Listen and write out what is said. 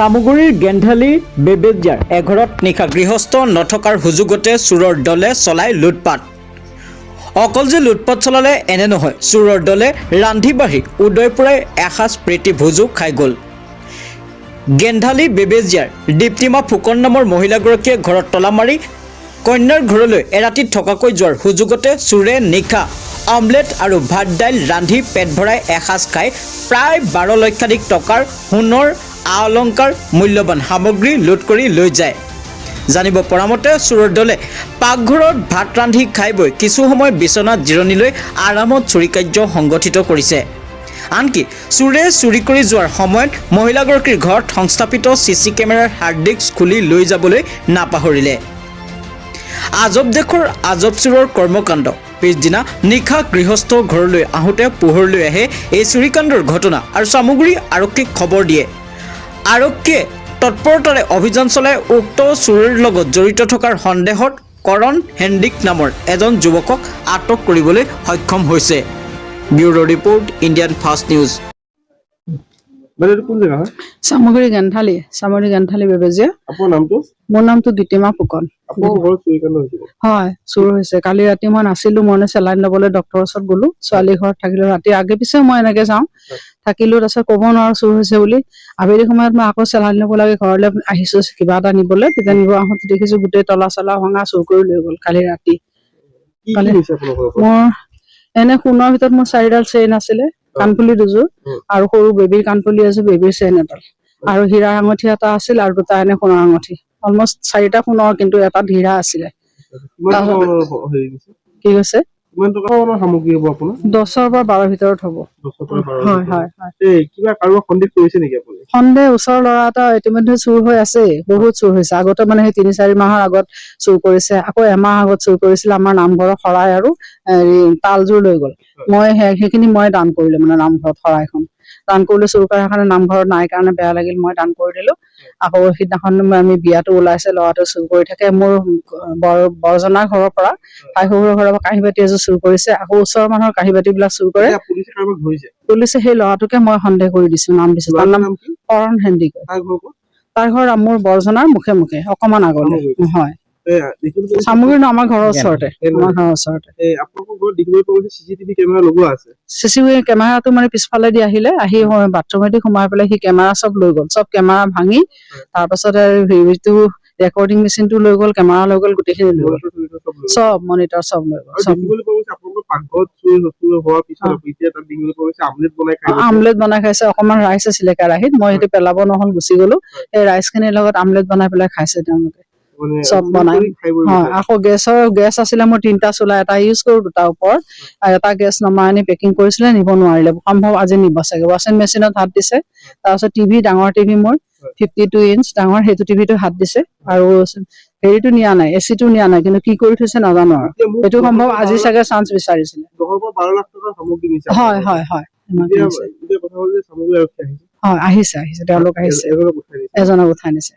চামুগুৰিৰ গেন্ধালী বেবেজিয়াৰ এঘৰত নিশা গৃহস্থ নথকাৰ সুযোগতে চোৰৰ দলে চলাই লুটপাট। অকল যে লুটপাট চলালে এনে নহয়, চোৰৰ দলে ৰান্ধি বাঢ়ি উদয়পুৰাই এসাঁজ প্ৰীতি ভোজো খাই গ'ল। গেন্ধালী বেবেজিয়াৰ দীপ্তিমা ফুকন নামৰ মহিলাগৰাকীয়ে ঘৰত তলা মাৰি কন্যাৰ ঘৰলৈ এৰাতি থকাকৈ যোৱাৰ সুযোগতে চোৰে নিশা অমলেট আৰু ভাত দাইল ৰান্ধি পেট ভৰাই এসাঁজ খাই প্ৰায় 12 লক্ষাধিক টকাৰ সোণৰ অলংকাৰ মূল্যৱান সামগ্ৰী লুট কৰি লৈ যায়। জানিব পৰা মতে চোৰৰ দলে পাকঘৰত ভাত ৰান্ধি খাই বৈ কিছু সময় বিচনাত জিৰণি লৈ আৰামত চুৰি কাৰ্য সংগঠিত কৰিছে। আনকি চোৰে চুৰি কৰি যোৱাৰ সময়ত মহিলাগৰাকীৰ ঘৰত সংস্থাপিত চিচি কেমেৰাৰ হাৰ্ড ডিস্ক খুলি লৈ যাবলৈ নাপাহৰিলে। আজব দেশৰ আজব চোৰৰ কৰ্মকাণ্ড। পিছদিনা নিশা গৃহস্থ ঘৰলৈ আহোঁতে পোহৰলৈ আহে এই চুৰিকাণ্ডৰ ঘটনা আৰু চামুগুৰি আৰক্ষীক খবৰ দিয়ে। আৰক্ষীয়ে তৎপৰতাৰে অভিযান চলাই উক্ত চোৰৰ লগত জড়িত থকাৰ সন্দেহত কৰণ হেণ্ডিক নামৰ এজন যুৱকক আটক কৰিবলৈ সক্ষম হৈছে। Bureau report, Indian fast news. Samaguri Gendhali Bebejia. মোৰ নামটো দীপ্তিমা ফুকন। হয়, চুৰ হৈছে। কালি ৰাতি মই নাছিলো, মই চেলাইন ল'বলৈ ডক্টৰৰ ওচৰত গলো। ছোৱালী ঘৰত থাকিলো, ৰাতি আগে পিছে মই এনেকে যাওঁ থাকিলো। তাৰপিছত ক'ব নোৱাৰো চুৰ হৈছে বুলি। আবেলি সময়ত মই আকৌ চেলাইন ল'ব লাগে, ঘৰলৈ আহিছো কিবা এটা নিবলৈ। তেতিয়া নিব আহোঁতে দেখিছো গোটেই তলা চলা ভঙা, চুৰ কৰি লৈ গ'ল কালি ৰাতি। মোৰ এনে সোণৰ ভিতৰত মোৰ 4ডাল চেইন আছিলে, কাণফুলি 2যোৰ আৰু সৰু বেবীৰ কাণফুলি এযোৰ, বেবীৰ চেইন এডাল আৰু হীৰা আঙঠি এটা আছিল আৰু 2টা এনে সোণৰ আঙঠি। অলমষ্ট 4টা সোণৰ, কিন্তু এটাত হীৰা আছিলে। কি কৈছে? 10ৰ পৰা 12ৰ ভিতৰত হ'ব। সন্দেহ ওচৰৰ ল'ৰা এটা ইতিমধ্যে চুৰ হৈ আছে, বহুত চুৰ হৈছে। আগতে মানে সেই 3-4 মাহৰ আগত চুৰ কৰিছে, আকৌ এমাহ আগত চুৰ কৰিছিল। আমাৰ নামঘৰৰ শৰাই আৰু তালযোৰ লৈ গ'ল। মই সেইখিনি মই দান কৰিলো, মানে নামঘৰত শৰাইখন দান কৰিলো। চুৰ কৰাৰ কাৰণে নামঘৰত নাই কাৰণে বেয়া লাগিল, মই দান কৰি দিলো। আকৌ সিদিনাখন আমি বিয়াটো ওলাইছে, ল'ৰাটো চুৰ কৰি থাকে। মোৰ বৰজনাৰ ঘৰৰ পৰা, ভাই শহুৰৰ ঘৰৰ পৰা কাঁহী বাতি এযোৰ চুৰ কৰিছে। আকৌ ওচৰৰ মানুহৰ কাঁহী বাতি বিলাক চুৰ কৰে। পুলিচে সেই ল'ৰাটোকে মই সন্দেহ কৰি দিছো, নাম দিছো। তাৰ নাম কৰণ হেণ্ডিক। তাৰ ঘৰ মোৰ বৰজনাৰ মুখে মুখে অকমান আগলৈ। হয়, চামুগুৰি আমাৰ ঘৰৰ ওচৰতে। চিচিটিভি কেমেৰাটো মানে পিছফালে দি আহিলে, আহি বাথৰুমেদি সোমাই পেলাই সি কেমেৰা চব লৈ গ'ল। চব কেমেৰা ভাঙি তাৰপাছতে হেৰিটো ৰেকৰ্ডিং মেচিনটো লৈ গ'ল, কেমেৰা লৈ গ'ল, গোটেইখিনি লৈ গ'ল। চব মনিটৰ চব লৈ গ'ল। আমলেট বনাই খাইছে। অকমান ৰাইচ আছিলে কেৰাহীত, মই সেইটো পেলাব নহ'ল, গুচি গলো। সেই ৰাইচ খিনিৰ লগত আমলেট বনাই পেলাই খাইছে তেওঁলোকে। চব বনাই। হয়, আকৌ গেছ আছিলে মোৰ 3টা চুলা, এটা ইউজ কৰো, 2টা ওপৰত, আৰু এটা গেছ নমাই আনি পেকিং কৰিছিলে, নিব নোৱাৰিলে। সম্ভৱ আজি নিব চাগে। ৱাশ্বিং মেচিনত হাত দিছে। তাৰপিছত টিভি, ডাঙৰ টিভি মোৰ 52 ইঞ্চ ডাঙৰ, সেইটো টিভিটো হাত দিছে। আৰু হেৰিটো নিয়া নাই, এচিটো নিয়া নাই, কিন্তু কি কৰি থৈছে নাজানো আৰু। সেইটো সম্ভৱ আজি চাগে চান্স বিচাৰিছিলে। হয় হয় হয়, হয় আহিছে, তেওঁলোক আহিছে, এজনক উঠাই নিছে।